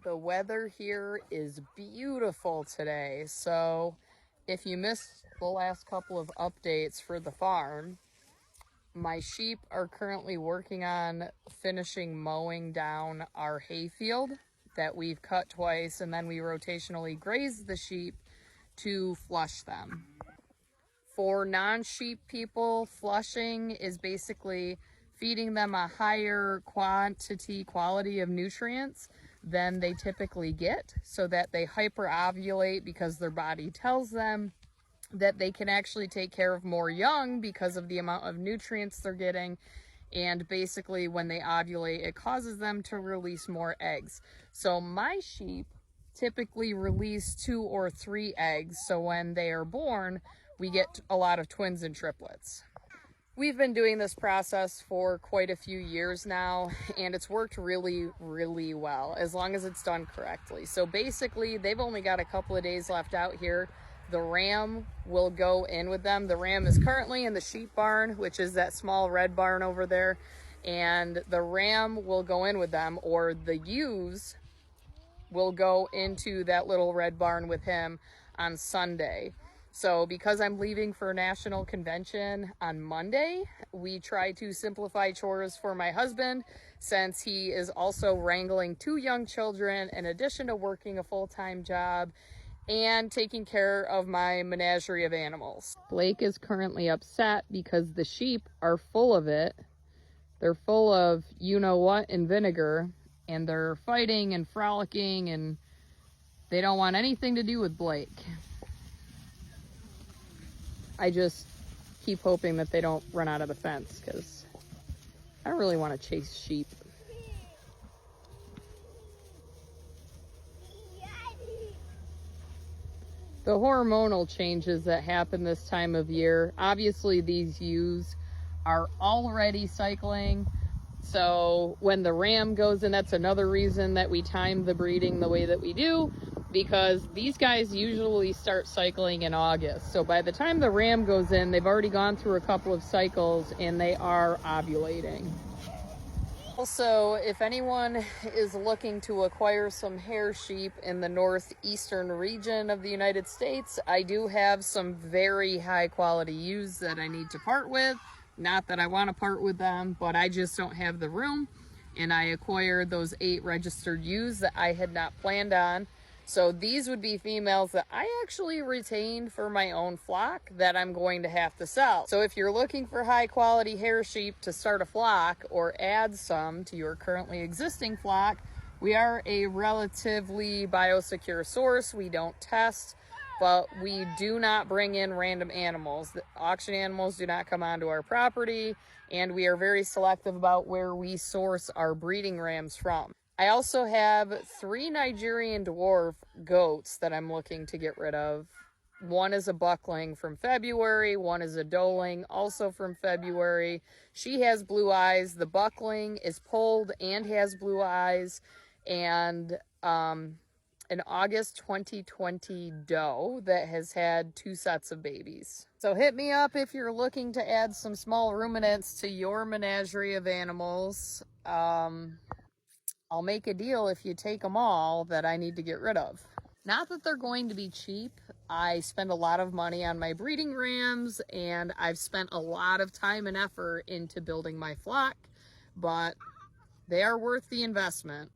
The weather here is beautiful today. So if you missed the last couple of updates for the farm, my sheep are currently working on finishing mowing down our hayfield that we've cut twice, and then we rotationally graze the sheep to flush them. For non-sheep people, flushing is basically feeding them a higher quality of nutrients than they typically get, so that they hyperovulate because their body tells them that they can actually take care of more young because of the amount of nutrients they're getting. And basically when they ovulate, it causes them to release more eggs. So my sheep typically release 2 or 3 eggs. So when they are born, we get a lot of twins and triplets. We've been doing this process for quite a few years now, and it's worked really, really well, as long as it's done correctly. So basically, they've only got a couple of days left out here. The ram will go in with them. The ram is currently in the sheep barn, which is that small red barn over there, and the ram will go in with them, or the ewes will go into that little red barn with him on Sunday. So because I'm leaving for National Convention on Monday, we try to simplify chores for my husband, since he is also wrangling 2 young children in addition to working a full-time job and taking care of my menagerie of animals. Blake is currently upset because the sheep are full of it. They're full of you-know-what and vinegar, and they're fighting and frolicking, and they don't want anything to do with Blake. I just keep hoping that they don't run out of the fence, because I don't really want to chase sheep. The hormonal changes that happen this time of year, obviously these ewes are already cycling. So when the ram goes in, that's another reason that we time the breeding the way that we do, because these guys usually start cycling in August. So by the time the ram goes in, they've already gone through a couple of cycles and they are ovulating. Also, if anyone is looking to acquire some hair sheep in the northeastern region of the United States, I do have some very high quality ewes that I need to part with. Not that I want to part with them, but I just don't have the room. And I acquired those 8 registered ewes that I had not planned on. So these would be females that I actually retained for my own flock that I'm going to have to sell. So if you're looking for high quality hair sheep to start a flock or add some to your currently existing flock, we are a relatively biosecure source. We don't test, but we do not bring in random animals. The auction animals do not come onto our property, and we are very selective about where we source our breeding rams from. I also have 3 Nigerian dwarf goats that I'm looking to get rid of. One is a buckling from February, one is a doeling also from February. She has blue eyes. The buckling is polled and has blue eyes, and an August 2020 doe that has had 2 sets of babies. So hit me up if you're looking to add some small ruminants to your menagerie of animals. I'll make a deal if you take them all that I need to get rid of. Not that they're going to be cheap. I spend a lot of money on my breeding rams, and I've spent a lot of time and effort into building my flock, but they are worth the investment.